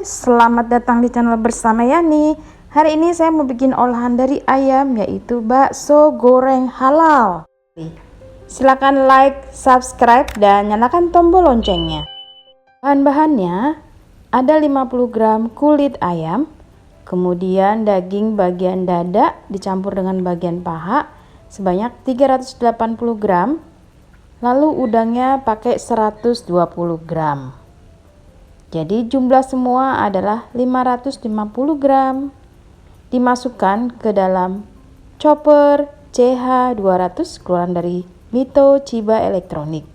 selamat datang di channel bersama Yani. Hari ini saya mau bikin olahan dari ayam, yaitu bakso goreng halal. Silakan like, subscribe, dan nyalakan tombol loncengnya. Bahan-bahannya ada 50 gram kulit ayam, kemudian daging bagian dada dicampur dengan bagian paha sebanyak 380 gram, lalu udangnya pakai 120 gram. Jadi jumlah semua adalah 550 gram. Dimasukkan ke dalam chopper CH200 keluaran dari Mito Chiba Elektronik.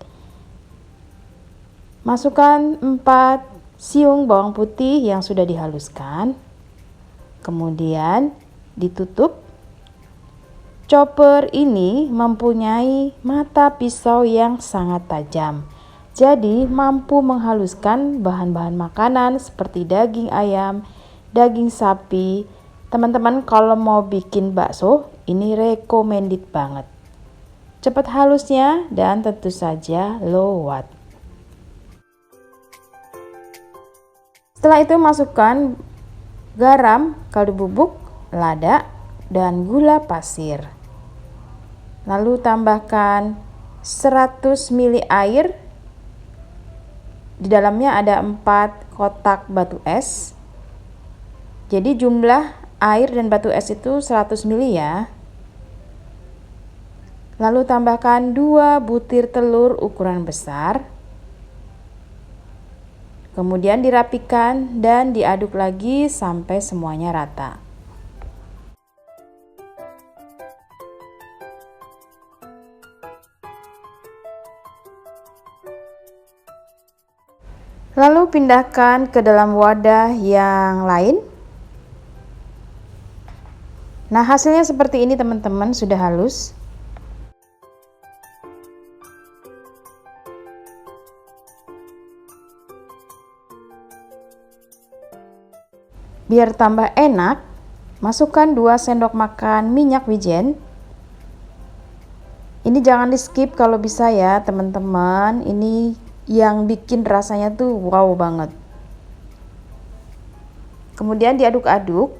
Masukkan 4 siung bawang putih yang sudah dihaluskan. Kemudian ditutup. Chopper ini mempunyai mata pisau yang sangat tajam. Jadi mampu menghaluskan bahan-bahan makanan seperti daging ayam, daging sapi. Teman-teman kalau mau bikin bakso, ini recommended banget. Cepat halusnya dan tentu saja low watt. Setelah itu masukkan garam, kaldu bubuk, lada, dan gula pasir. Lalu tambahkan 100 ml air. Di dalamnya ada 4 kotak batu es. Jadi jumlah air dan batu es itu 100 ml ya. Lalu tambahkan 2 butir telur ukuran besar. Kemudian dirapikan dan diaduk lagi sampai semuanya rata. Lalu pindahkan ke dalam wadah yang lain. Nah, hasilnya seperti ini teman-teman, sudah halus. Biar tambah enak, masukkan 2 sendok makan minyak wijen. Ini jangan di skip kalau bisa ya teman-teman. Ini yang bikin rasanya tuh wow banget. Kemudian diaduk-aduk.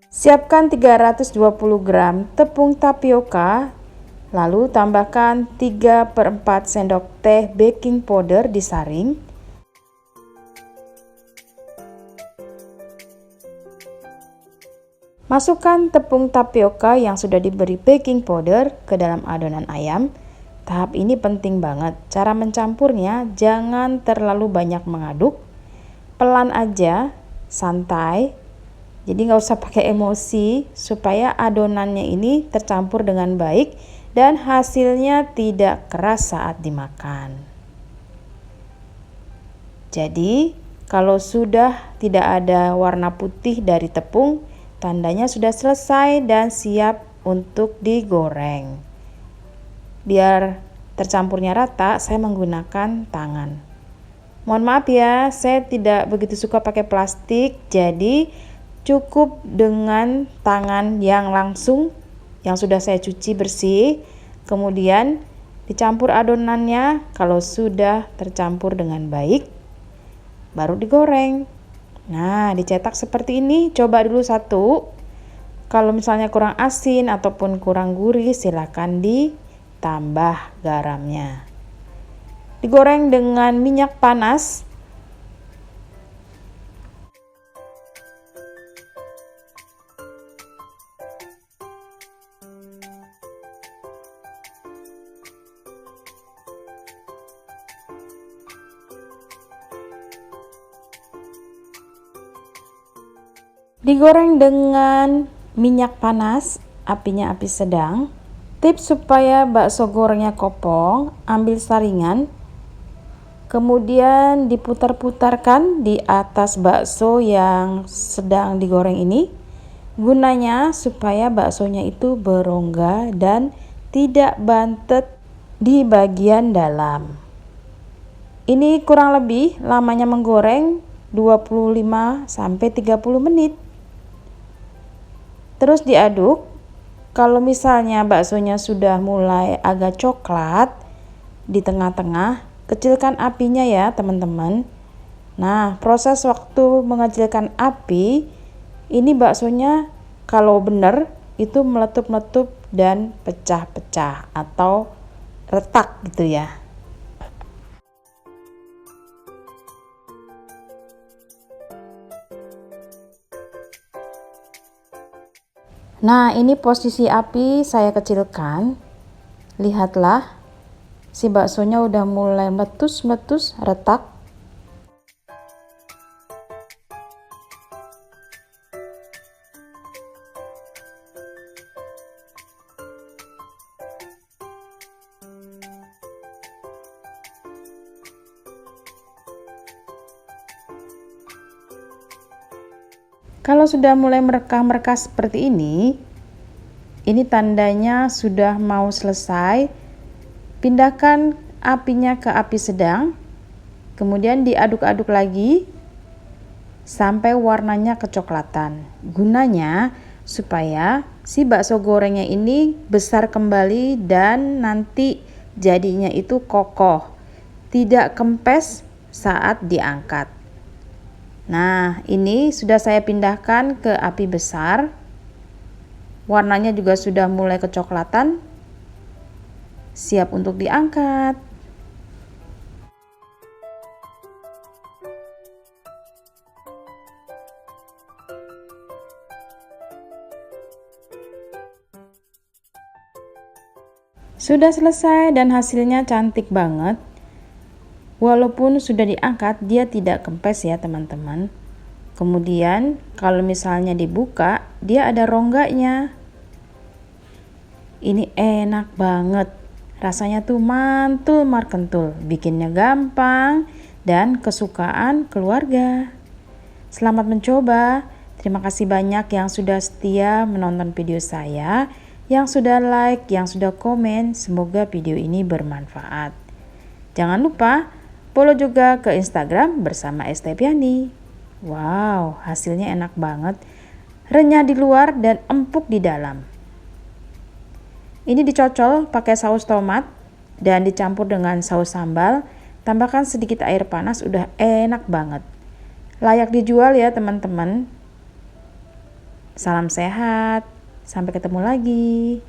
Siapkan 320 gram tepung tapioka, lalu tambahkan 3/4 sendok teh baking powder disaring. Masukkan tepung tapioka yang sudah diberi baking powder ke dalam adonan ayam. Tahap ini penting banget. Cara mencampurnya jangan terlalu banyak mengaduk. Pelan aja, santai. Jadi nggak usah pakai emosi supaya adonannya ini tercampur dengan baik dan hasilnya tidak keras saat dimakan. Jadi kalau sudah tidak ada warna putih dari tepung, tandanya sudah selesai dan siap untuk digoreng. Biar tercampurnya rata, saya menggunakan tangan. Mohon maaf ya, saya tidak begitu suka pakai plastik, jadi cukup dengan tangan yang langsung yang sudah saya cuci bersih. Kemudian dicampur adonannya. Kalau sudah tercampur dengan baik, baru digoreng. Nah, dicetak seperti ini. Coba dulu satu. Kalau misalnya kurang asin ataupun kurang gurih, silakan ditambah garamnya. Digoreng dengan minyak panas. Digoreng dengan minyak panas, apinya api sedang. Tips supaya bakso gorengnya kopong, ambil saringan, kemudian diputar-putarkan di atas bakso yang sedang digoreng ini. Gunanya supaya baksonya itu berongga dan tidak bantet di bagian dalam. Ini kurang lebih lamanya menggoreng 25 sampai 30 menit. Terus diaduk. Kalau misalnya baksonya sudah mulai agak coklat, di tengah-tengah, kecilkan apinya ya teman-teman. Nah, proses waktu mengecilkan api, ini baksonya kalau benar itu meletup-meletup dan pecah-pecah atau retak gitu ya. Nah, ini posisi api saya kecilkan. Lihatlah, si baksonya udah mulai meletus-meletus, retak. Kalau sudah mulai merekah-merekah seperti ini tandanya sudah mau selesai. Pindahkan apinya ke api sedang, kemudian diaduk-aduk lagi sampai warnanya kecoklatan. Gunanya supaya si bakso gorengnya ini besar kembali dan nanti jadinya itu kokoh, tidak kempes saat diangkat. Nah, ini sudah saya pindahkan ke api besar. Warnanya juga sudah mulai kecoklatan. Siap untuk diangkat. Sudah selesai dan hasilnya cantik banget. Walaupun sudah diangkat, dia tidak kempes ya teman-teman. Kemudian kalau misalnya dibuka, dia ada rongganya. Ini enak banget. Rasanya tuh mantul markentul. Bikinnya gampang dan kesukaan keluarga. Selamat mencoba. Terima kasih banyak yang sudah setia menonton video saya, yang sudah like, yang sudah komen. Semoga video ini bermanfaat. Jangan lupa follow juga ke Instagram bersama Estepiani. Wow, hasilnya enak banget. Renyah di luar dan empuk di dalam. Ini dicocol pakai saus tomat dan dicampur dengan saus sambal. Tambahkan sedikit air panas, udah enak banget. Layak dijual ya teman-teman. Salam sehat. Sampai ketemu lagi.